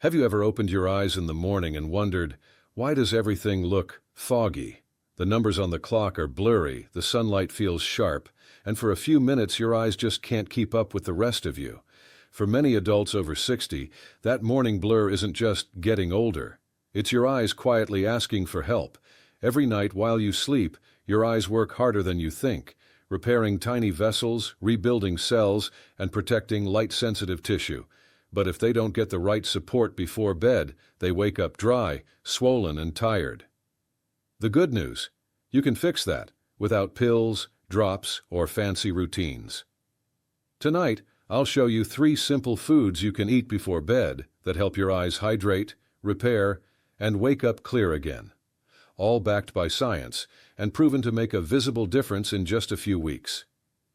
Have you ever opened your eyes in the morning and wondered, why does everything look foggy? The numbers on the clock are blurry, the sunlight feels sharp, and for a few minutes your eyes just can't keep up with the rest of you. For many adults over 60, that morning blur isn't just getting older. It's your eyes quietly asking for help. Every night while you sleep, your eyes work harder than you think, repairing tiny vessels, rebuilding cells, and protecting light-sensitive tissue. But if they don't get the right support before bed, they wake up dry, swollen, and tired. The good news: you can fix that without pills, drops, or fancy routines. Tonight, I'll show you 3 simple foods you can eat before bed that help your eyes hydrate, repair, and wake up clear again. All backed by science and proven to make a visible difference in just a few weeks.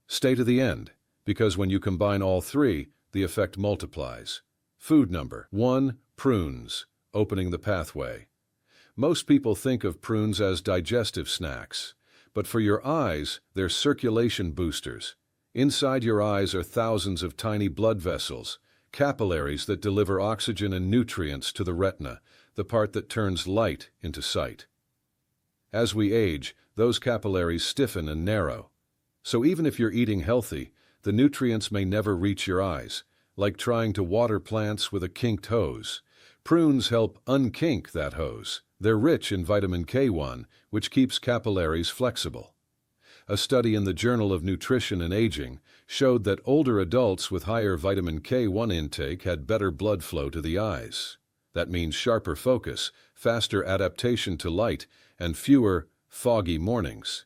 Stay to the end, because when you combine all 3, the effect multiplies. Food number 1: prunes, opening the pathway. Most people think of prunes as digestive snacks, but for your eyes, they're circulation boosters. Inside your eyes are thousands of tiny blood vessels, capillaries that deliver oxygen and nutrients to the retina, the part that turns light into sight. As we age, those capillaries stiffen and narrow. So even if you're eating healthy, the nutrients may never reach your eyes, like trying to water plants with a kinked hose. Prunes help unkink that hose. They're rich in vitamin K1, which keeps capillaries flexible. A study in the Journal of Nutrition and Aging showed that older adults with higher vitamin K1 intake had better blood flow to the eyes. That means sharper focus, faster adaptation to light, and fewer foggy mornings.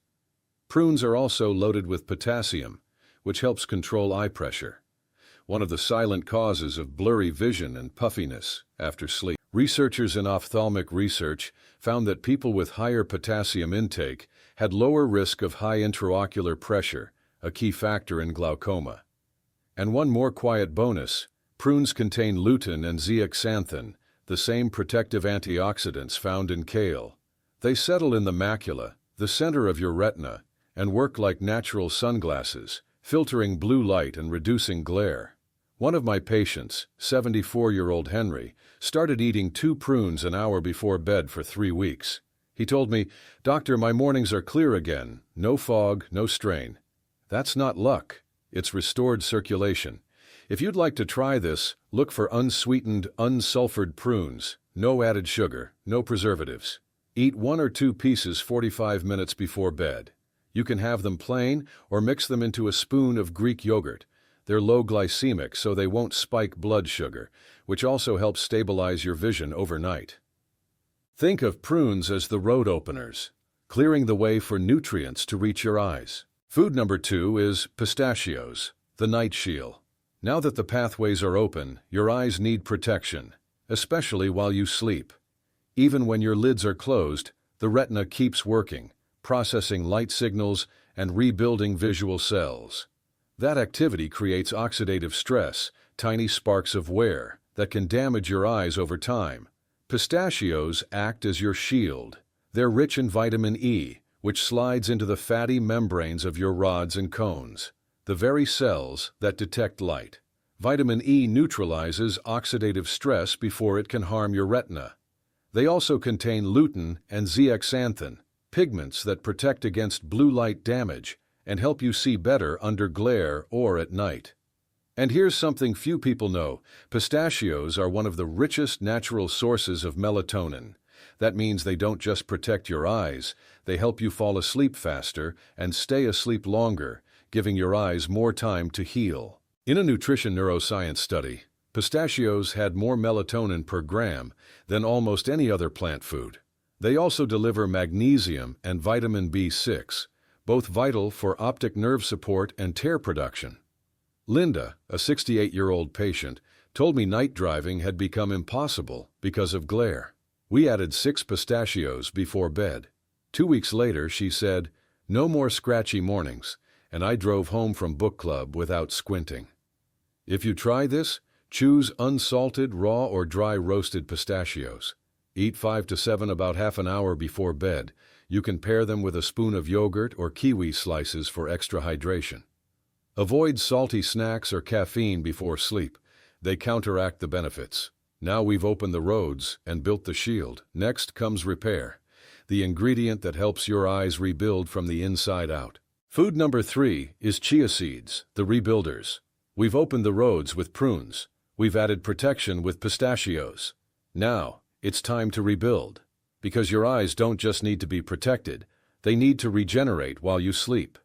Prunes are also loaded with potassium, which helps control eye pressure, one of the silent causes of blurry vision and puffiness after sleep. Researchers in ophthalmic research found that people with higher potassium intake had lower risk of high intraocular pressure, a key factor in glaucoma. And one more quiet bonus: prunes contain lutein and zeaxanthin, the same protective antioxidants found in kale. They settle in the macula, the center of your retina, and work like natural sunglasses, filtering blue light and reducing glare. One of my patients, 74-year-old Henry, started eating 2 prunes an hour before bed for 3 weeks. He told me, "Doctor, my mornings are clear again. No fog, no strain." That's not luck. It's restored circulation. If you'd like to try this, look for unsweetened, unsulfured prunes. No added sugar, no preservatives. Eat 1 or 2 pieces 45 minutes before bed. You can have them plain or mix them into a spoon of Greek yogurt. They're low glycemic, so they won't spike blood sugar, which also helps stabilize your vision overnight. Think of prunes as the road openers, clearing the way for nutrients to reach your eyes. Food number 2 is pistachios, the night shield. Now that the pathways are open, your eyes need protection, especially while you sleep. Even when your lids are closed, the retina keeps working, processing light signals and rebuilding visual cells. That activity creates oxidative stress, tiny sparks of wear, that can damage your eyes over time. Pistachios act as your shield. They're rich in vitamin E, which slides into the fatty membranes of your rods and cones, the very cells that detect light. Vitamin E neutralizes oxidative stress before it can harm your retina. They also contain lutein and zeaxanthin, pigments that protect against blue light damage and help you see better under glare or at night. And here's something few people know: pistachios are one of the richest natural sources of melatonin. That means they don't just protect your eyes, they help you fall asleep faster and stay asleep longer, giving your eyes more time to heal. In a nutrition neuroscience study, pistachios had more melatonin per gram than almost any other plant food. They also deliver magnesium and vitamin B6, both vital for optic nerve support and tear production. Linda, a 68-year-old patient, told me night driving had become impossible because of glare. We added 6 pistachios before bed. 2 weeks later, she said, "No more scratchy mornings," and I drove home from book club without squinting. If you try this, choose unsalted, raw, or dry roasted pistachios. Eat 5 to 7 about half an hour before bed. You can pair them with a spoon of yogurt or kiwi slices for extra hydration. Avoid salty snacks or caffeine before sleep. They counteract the benefits. Now we've opened the roads and built the shield. Next comes repair, the ingredient that helps your eyes rebuild from the inside out. Food number 3 is chia seeds, the rebuilders. We've opened the roads with prunes. We've added protection with pistachios. Now, it's time to rebuild. Because your eyes don't just need to be protected, they need to regenerate while you sleep.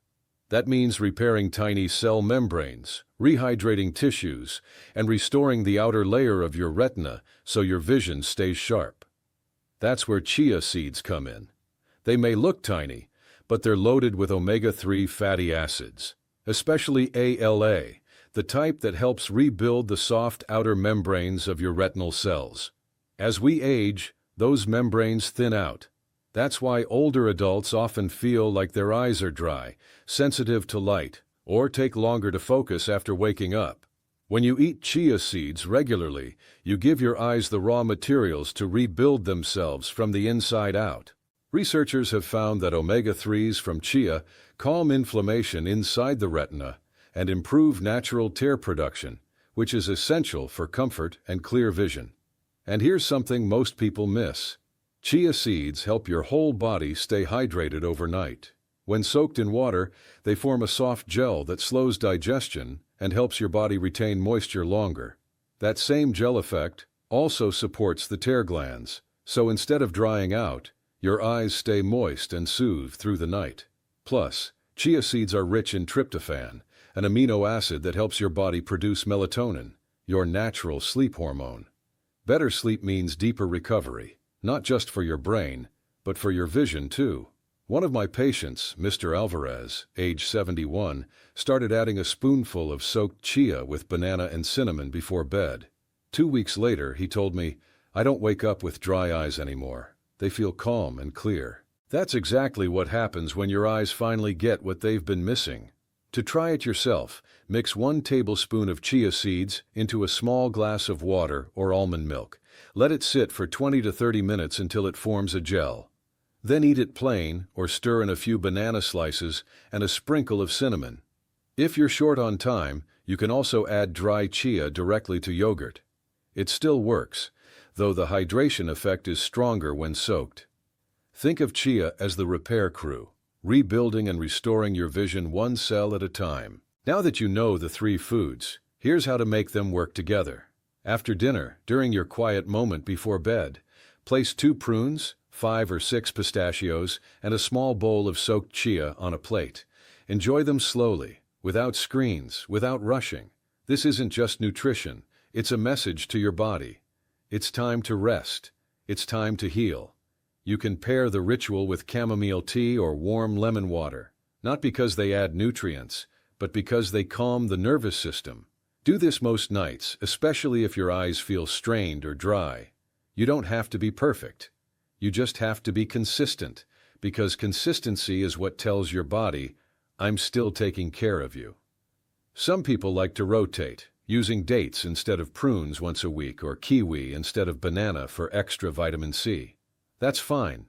That means repairing tiny cell membranes, rehydrating tissues, and restoring the outer layer of your retina so your vision stays sharp. That's where chia seeds come in. They may look tiny, but they're loaded with omega-3 fatty acids, especially ALA, the type that helps rebuild the soft outer membranes of your retinal cells. As we age, those membranes thin out. That's why older adults often feel like their eyes are dry, sensitive to light, or take longer to focus after waking up. When you eat chia seeds regularly, you give your eyes the raw materials to rebuild themselves from the inside out. Researchers have found that omega-3s from chia calm inflammation inside the retina and improve natural tear production, which is essential for comfort and clear vision. And here's something most people miss. Chia seeds help your whole body stay hydrated overnight. When soaked in water, they form a soft gel that slows digestion and helps your body retain moisture longer. That same gel effect also supports the tear glands, so instead of drying out, your eyes stay moist and soothed through the night. Plus, chia seeds are rich in tryptophan, an amino acid that helps your body produce melatonin, your natural sleep hormone. Better sleep means deeper recovery, not just for your brain, but for your vision too. One of my patients, Mr. Alvarez, age 71, started adding a spoonful of soaked chia with banana and cinnamon before bed. 2 weeks later, he told me, "I don't wake up with dry eyes anymore. They feel calm and clear." That's exactly what happens when your eyes finally get what they've been missing. To try it yourself, mix 1 tablespoon of chia seeds into a small glass of water or almond milk. Let it sit for 20 to 30 minutes until it forms a gel. Then eat it plain or stir in a few banana slices and a sprinkle of cinnamon. If you're short on time, you can also add dry chia directly to yogurt. It still works, though the hydration effect is stronger when soaked. Think of chia as the repair crew, rebuilding and restoring your vision 1 cell at a time. Now that you know the 3 foods, here's how to make them work together. After dinner, during your quiet moment before bed, place 2 prunes, 5 or 6 pistachios, and a small bowl of soaked chia on a plate. Enjoy them slowly, without screens, without rushing. This isn't just nutrition, it's a message to your body. It's time to rest. It's time to heal. You can pair the ritual with chamomile tea or warm lemon water, not because they add nutrients, but because they calm the nervous system. Do this most nights, especially if your eyes feel strained or dry. You don't have to be perfect. You just have to be consistent, because consistency is what tells your body, "I'm still taking care of you." Some people like to rotate, using dates instead of prunes once a week or kiwi instead of banana for extra vitamin C. That's fine.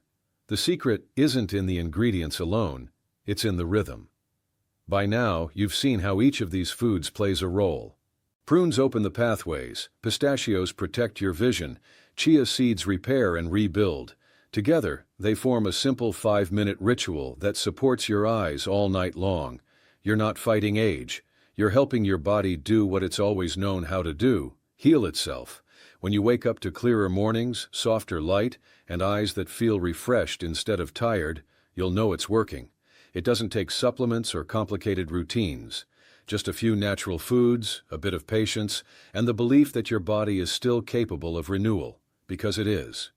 The secret isn't in the ingredients alone, it's in the rhythm. By now, you've seen how each of these foods plays a role. Prunes open the pathways, pistachios protect your vision, chia seeds repair and rebuild. Together, they form a simple 5-minute ritual that supports your eyes all night long. You're not fighting age. You're helping your body do what it's always known how to do, heal itself. When you wake up to clearer mornings, softer light, and eyes that feel refreshed instead of tired, you'll know it's working. It doesn't take supplements or complicated routines. Just a few natural foods, a bit of patience, and the belief that your body is still capable of renewal, because it is.